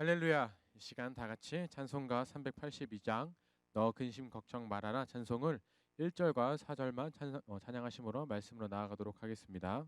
할렐루야. 이 시간 다 같이 찬송가 382장 너 근심 걱정 말아라 찬송을 1절과 4절만 찬양하심으로 말씀으로 나아가도록 하겠습니다.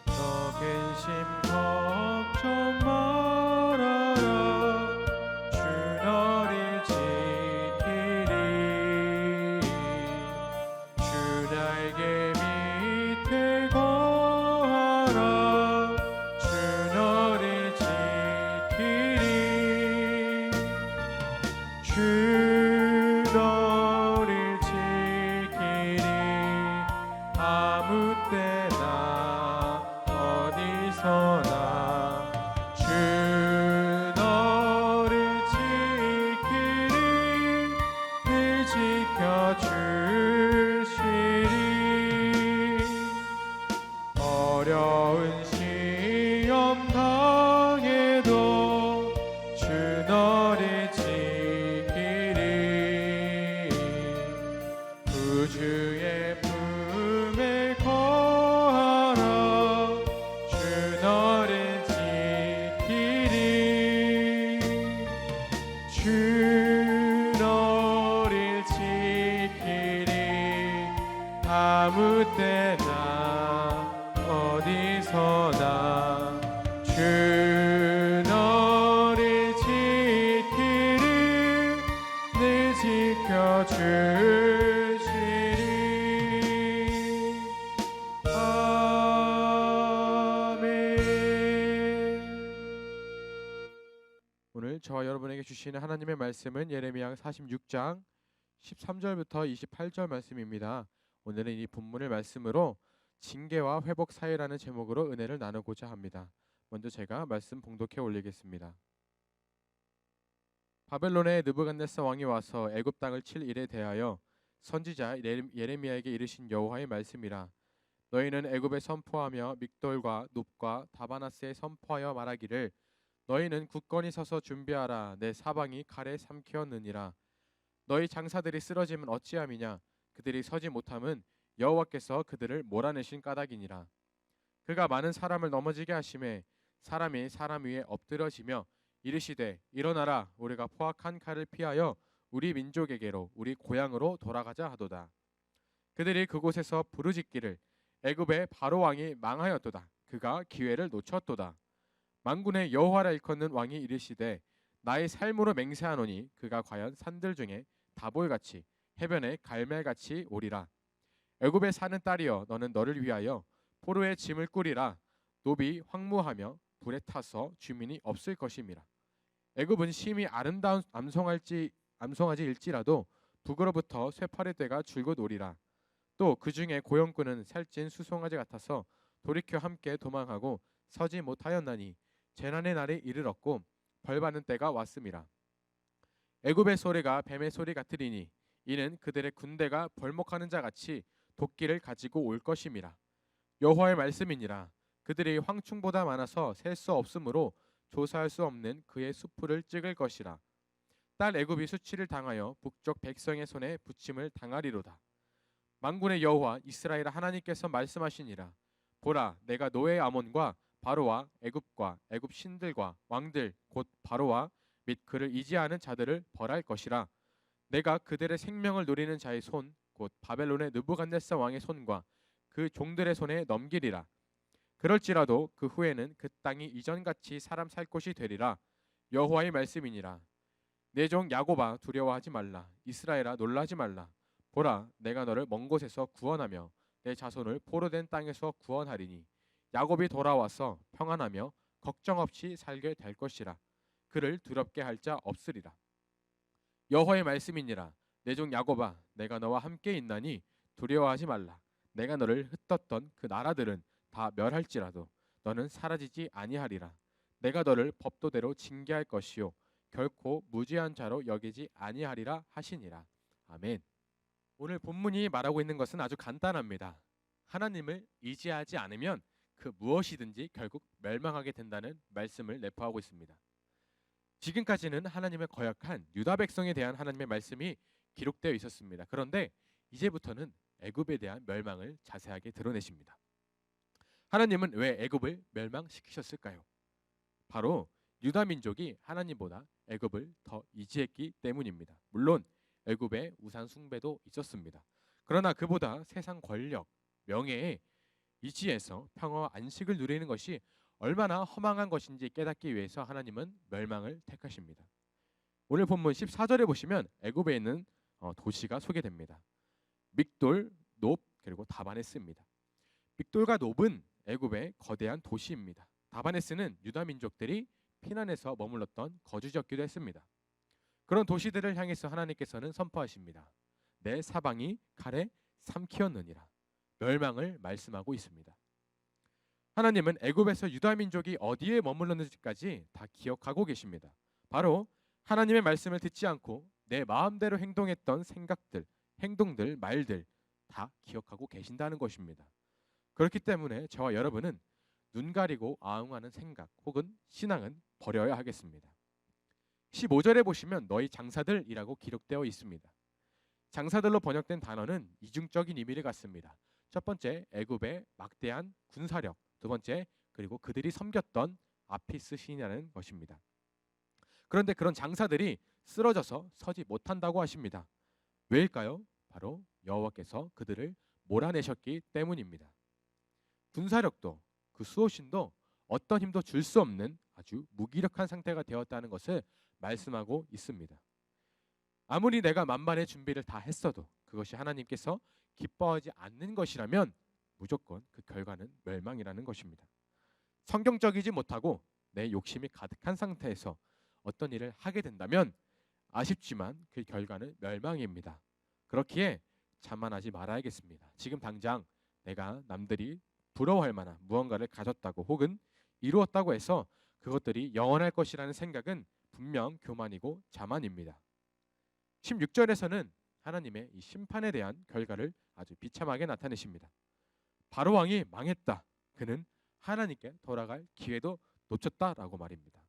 너 근심 걱정 말아라 주 너를 지키리 주 날개 밑에 거하라 주 너를 지키리 주 너를 지키리 아무 때나 어디서나 주 너를 지키리 늘 지켜주시리 어려운 시험 당해도 주 너를 지키리 구주의 품에 거하라 주 너를 지키리 주 너를 지키리 아무 때나 어디서나 주 너를 지키리 늘 지켜주시리 아멘. 오늘 저와 여러분에게 주시는 하나님의 말씀은 예레미야 46장 13절부터 28절 말씀입니다. 오늘은 이 본문의 말씀으로 징계와 회복 사이라는 제목으로 은혜를 나누고자 합니다. 먼저 제가 말씀 봉독해 올리겠습니다. 바벨론의 느부갓네살 왕이 와서 애굽 땅을 칠 일에 대하여 선지자 예레미야에게 이르신 여호와의 말씀이라. 너희는 애굽에 선포하며 믹돌과 눕과 다바나스에 선포하여 말하기를 너희는 굳건히 서서 준비하라. 내 사방이 칼에 삼키었느니라. 너희 장사들이 쓰러지면 어찌함이냐. 그들이 서지 못함은 여호와께서 그들을 몰아내신 까닭이니라. 그가 많은 사람을 넘어지게 하심에 사람이 사람 위에 엎드러지며 이르시되 일어나라. 우리가 포악한 칼을 피하여 우리 민족에게로 우리 고향으로 돌아가자 하도다. 그들이 그곳에서 부르짖기를 애굽의 바로 왕이 망하였도다. 그가 기회를 놓쳤도다. 만군의 여호와라 일컫는 왕이 이르시되 나의 삶으로 맹세하노니 그가 과연 산들 중에 다볼같이 해변에 갈멜같이 오리라. 애굽에 사는 딸이여 너는 너를 위하여 포로의 짐을 꾸리라. 노비 황무하며 불에 타서 주민이 없을 것임이라. 애굽은 심히 아름다운 암송아지일지라도 북으로부터 쇠파리 떼가 줄곧 오리라. 또 그 중에 고용꾼은 살찐 수송아지 같아서 돌이켜 함께 도망하고 서지 못하였나니 재난의 날이 이르렀고 벌받는 때가 왔음이라. 애굽의 소리가 뱀의 소리 같으리니 이는 그들의 군대가 벌목하는 자 같이 도끼를 가지고 올 것임이라. 여호와의 말씀이니라. 그들이 황충보다 많아서 셀 수 없으므로 조사할 수 없는 그의 수풀을 찍을 것이라. 딸 애굽이 수치를 당하여 북쪽 백성의 손에 부침을 당하리로다. 만군의 여호와 이스라엘 하나님께서 말씀하시니라. 보라, 내가 노예 아몬과 바로와 애굽과 애굽 신들과 왕들 곧 바로와 및 그를 이지하는 자들을 벌할 것이라. 내가 그들의 생명을 누리는 자의 손 곧 바벨론의 느부갓네살 왕의 손과 그 종들의 손에 넘기리라. 그럴지라도 그 후에는 그 땅이 이전같이 사람 살 곳이 되리라. 여호와의 말씀이니라. 내 종 야곱아 두려워하지 말라. 이스라엘아 놀라지 말라. 보라, 내가 너를 먼 곳에서 구원하며 내 자손을 포로된 땅에서 구원하리니 야곱이 돌아와서 평안하며 걱정 없이 살게 될 것이라. 그를 두렵게 할 자 없으리라. 여호와의 말씀이니라. 내 종 야곱아 내가 너와 함께 있나니 두려워하지 말라. 내가 너를 흩떴던 그 나라들은 다 멸할지라도 너는 사라지지 아니하리라. 내가 너를 법도대로 징계할 것이요 결코 무죄한 자로 여기지 아니하리라 하시니라. 아멘. 오늘 본문이 말하고 있는 것은 아주 간단합니다. 하나님을 의지하지 않으면 그 무엇이든지 결국 멸망하게 된다는 말씀을 내포하고 있습니다. 지금까지는 하나님의 거역한 유다 백성에 대한 하나님의 말씀이 기록되어 있었습니다. 그런데 이제부터는 애굽에 대한 멸망을 자세하게 드러내십니다. 하나님은 왜 애굽을 멸망시키셨을까요? 바로 유다 민족이 하나님보다 애굽을 더 의지했기 때문입니다. 물론 애굽에 우상 숭배도 있었습니다. 그러나 그보다 세상 권력, 명예에 의지해서 평화와 안식을 누리는 것이 얼마나 허망한 것인지 깨닫기 위해서 하나님은 멸망을 택하십니다. 오늘 본문 14절에 보시면 애굽에 있는 도시가 소개됩니다. 믹돌, 높, 그리고 다바네스입니다. 믹돌과 높은 애굽의 거대한 도시입니다. 다바네스는 유다 민족들이 피난해서 머물렀던 거주지였기도 했습니다. 그런 도시들을 향해서 하나님께서는 선포하십니다. 내 사방이 칼에 삼키었느니라. 멸망을 말씀하고 있습니다. 하나님은 애굽에서 유다 민족이 어디에 머물렀는지까지 다 기억하고 계십니다. 바로 하나님의 말씀을 듣지 않고 내 마음대로 행동했던 생각들, 행동들, 말들 다 기억하고 계신다는 것입니다. 그렇기 때문에 저와 여러분은 눈 가리고 아웅하는 생각 혹은 신앙은 버려야 하겠습니다. 15절에 보시면 너희 장사들이라고 기록되어 있습니다. 장사들로 번역된 단어는 이중적인 의미를 갖습니다. 첫 번째, 애굽의 막대한 군사력, 두 번째, 그리고 그들이 섬겼던 아피스 신이라는 것입니다. 그런데 그런 장사들이 쓰러져서 서지 못한다고 하십니다. 왜일까요? 바로 여호와께서 그들을 몰아내셨기 때문입니다. 군사력도 그 수호신도 어떤 힘도 줄 수 없는 아주 무기력한 상태가 되었다는 것을 말씀하고 있습니다. 아무리 내가 만반의 준비를 다 했어도 그것이 하나님께서 기뻐하지 않는 것이라면 무조건 그 결과는 멸망이라는 것입니다. 성경적이지 못하고 내 욕심이 가득한 상태에서 어떤 일을 하게 된다면 아쉽지만 그 결과는 멸망입니다. 그렇기에 자만하지 말아야겠습니다. 지금 당장 내가 남들이 부러워할 만한 무언가를 가졌다고 혹은 이루었다고 해서 그것들이 영원할 것이라는 생각은 분명 교만이고 자만입니다. 16절에서는 하나님의 이 심판에 대한 결과를 아주 비참하게 나타내십니다. 바로 왕이 망했다. 그는 하나님께 돌아갈 기회도 놓쳤다라고 말입니다.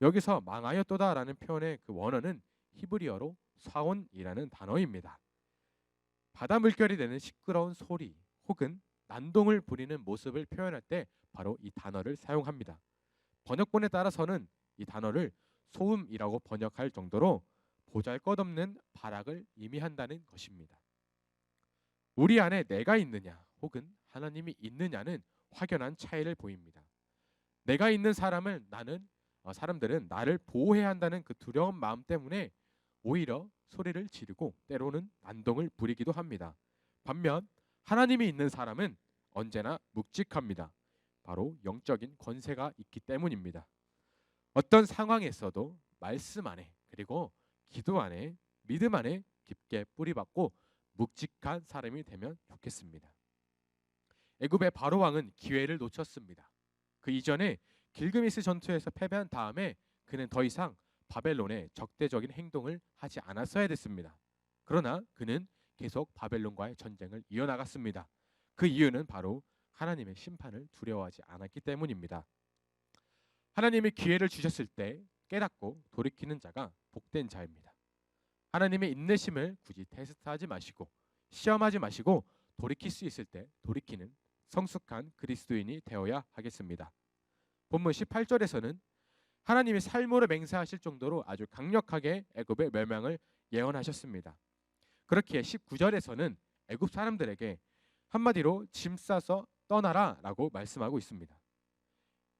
여기서 망하였도다라는 표현의 그 원어는 히브리어로 사온이라는 단어입니다. 바다 물결이 내는 시끄러운 소리 혹은 난동을 부리는 모습을 표현할 때 바로 이 단어를 사용합니다. 번역본에 따라서는 이 단어를 소음이라고 번역할 정도로 보잘것없는 발악을 의미한다는 것입니다. 우리 안에 내가 있느냐 혹은 하나님이 있느냐는 확연한 차이를 보입니다. 내가 있는 사람들은 나를 보호해야 한다는 그 두려운 마음 때문에 오히려 소리를 지르고 때로는 난동을 부리기도 합니다. 반면 하나님이 있는 사람은 언제나 묵직합니다. 바로 영적인 권세가 있기 때문입니다. 어떤 상황에서도 말씀 안에 그리고 기도 안에 믿음 안에 깊게 뿌리박고 묵직한 사람이 되면 좋겠습니다. 애굽의 바로 왕은 기회를 놓쳤습니다. 그 이전에 길그미스 전투에서 패배한 다음에 그는 더 이상 바벨론에 적대적인 행동을 하지 않았어야 됐습니다. 그러나 그는 계속 바벨론과의 전쟁을 이어나갔습니다. 그 이유는 바로 하나님의 심판을 두려워하지 않았기 때문입니다. 하나님이 기회를 주셨을 때 깨닫고 돌이키는 자가 복된 자입니다. 하나님의 인내심을 굳이 테스트하지 마시고 시험하지 마시고 돌이킬 수 있을 때 돌이키는 성숙한 그리스도인이 되어야 하겠습니다. 본문 18절에서는 하나님이 살모를 맹세하실 정도로 아주 강력하게 애굽의 멸망을 예언하셨습니다. 그렇기에 19절에서는 애굽 사람들에게 한마디로 짐 싸서 떠나라라고 말씀하고 있습니다.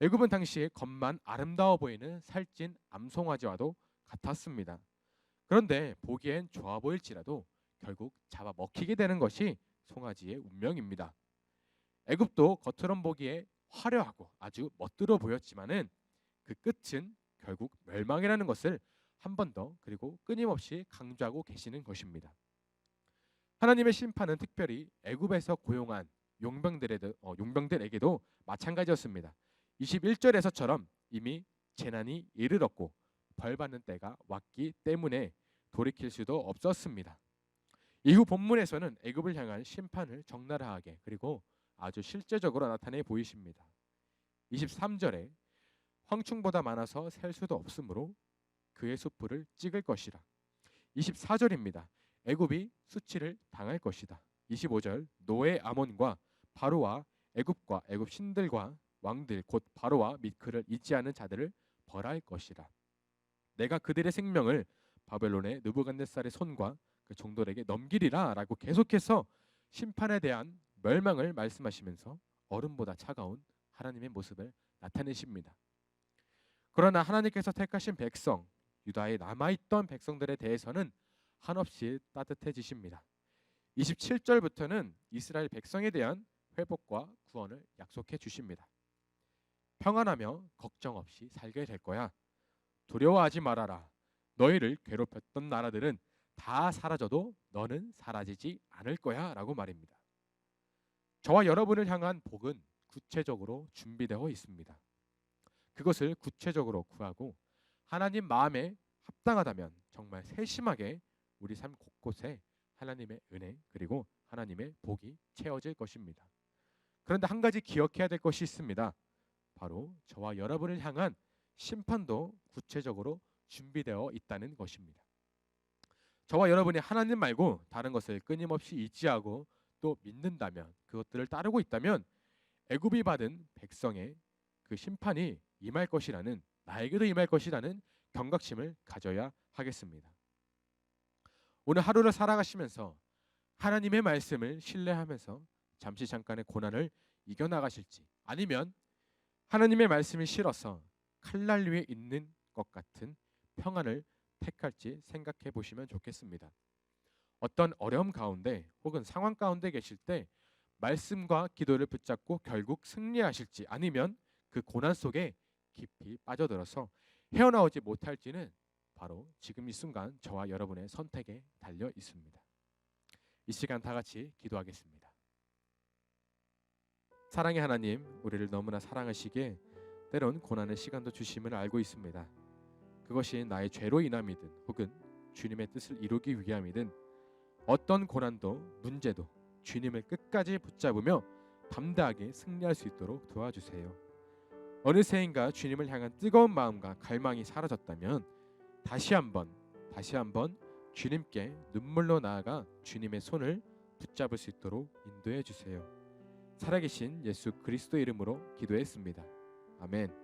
애굽은 당시에 겉만 아름다워 보이는 살찐 암송아지와도 같았습니다. 그런데 보기엔 좋아 보일지라도 결국 잡아먹히게 되는 것이 송아지의 운명입니다. 애굽도 겉으론 보기에 화려하고 아주 멋들어 보였지만은 그 끝은 결국 멸망이라는 것을 한 번 더 그리고 끊임없이 강조하고 계시는 것입니다. 하나님의 심판은 특별히 애굽에서 고용한 용병들에게도 마찬가지였습니다. 21절에서처럼 이미 재난이 이르렀고 벌받는 때가 왔기 때문에 돌이킬 수도 없었습니다. 이후 본문에서는 애굽을 향한 심판을 적나라하게 그리고 아주 실제적으로 나타내 보이십니다. 23절에 황충보다 많아서 셀 수도 없으므로 그의 숯불을 찍을 것이라. 24절입니다. 애굽이 수치를 당할 것이다. 25절 노예 아몬과 바로와 애굽과 애굽 신들과 왕들 곧 바로와 및 그를 잊지 않은 자들을 벌할 것이라. 내가 그들의 생명을 바벨론의 느부갓네살의 손과 그 종들에게 넘기리라라고 계속해서 심판에 대한 멸망을 말씀하시면서 얼음보다 차가운 하나님의 모습을 나타내십니다. 그러나 하나님께서 택하신 백성, 유다에 남아있던 백성들에 대해서는 한없이 따뜻해지십니다. 27절부터는 이스라엘 백성에 대한 회복과 구원을 약속해 주십니다. 평안하며 걱정 없이 살게 될 거야. 두려워하지 말아라. 너희를 괴롭혔던 나라들은 다 사라져도 너는 사라지지 않을 거야 라고 말입니다. 저와 여러분을 향한 복은 구체적으로 준비되어 있습니다. 그것을 구체적으로 구하고 하나님 마음에 합당하다면 정말 세심하게 우리 삶 곳곳에 하나님의 은혜 그리고 하나님의 복이 채워질 것입니다. 그런데 한 가지 기억해야 될 것이 있습니다. 바로 저와 여러분을 향한 심판도 구체적으로 준비되어 있다는 것입니다. 저와 여러분이 하나님 말고 다른 것을 끊임없이 의지하고 또 믿는다면, 그것들을 따르고 있다면 애굽이 받은 백성의 그 심판이 임할 것이라는, 나에게도 임할 것이라는 경각심을 가져야 하겠습니다. 오늘 하루를 살아가시면서 하나님의 말씀을 신뢰하면서 잠시 잠깐의 고난을 이겨나가실지, 아니면 하나님의 말씀이 싫어서 칼날 위에 있는 것 같은 평안을 택할지 생각해 보시면 좋겠습니다. 어떤 어려움 가운데 혹은 상황 가운데 계실 때 말씀과 기도를 붙잡고 결국 승리하실지, 아니면 그 고난 속에 깊이 빠져들어서 헤어나오지 못할지는 바로 지금 이 순간 저와 여러분의 선택에 달려 있습니다. 이 시간 다 같이 기도하겠습니다. 사랑의 하나님, 우리를 너무나 사랑하시기에 때론 고난의 시간도 주심을 알고 있습니다. 그것이 나의 죄로 인함이든 혹은 주님의 뜻을 이루기 위함이든 어떤 고난도 문제도 주님을 끝까지 붙잡으며 담대하게 승리할 수 있도록 도와주세요. 어느새인가 주님을 향한 뜨거운 마음과 갈망이 사라졌다면 다시 한번 주님께 눈물로 나아가 주님의 손을 붙잡을 수 있도록 인도해 주세요. 살아계신 예수 그리스도 이름으로 기도했습니다. 아멘.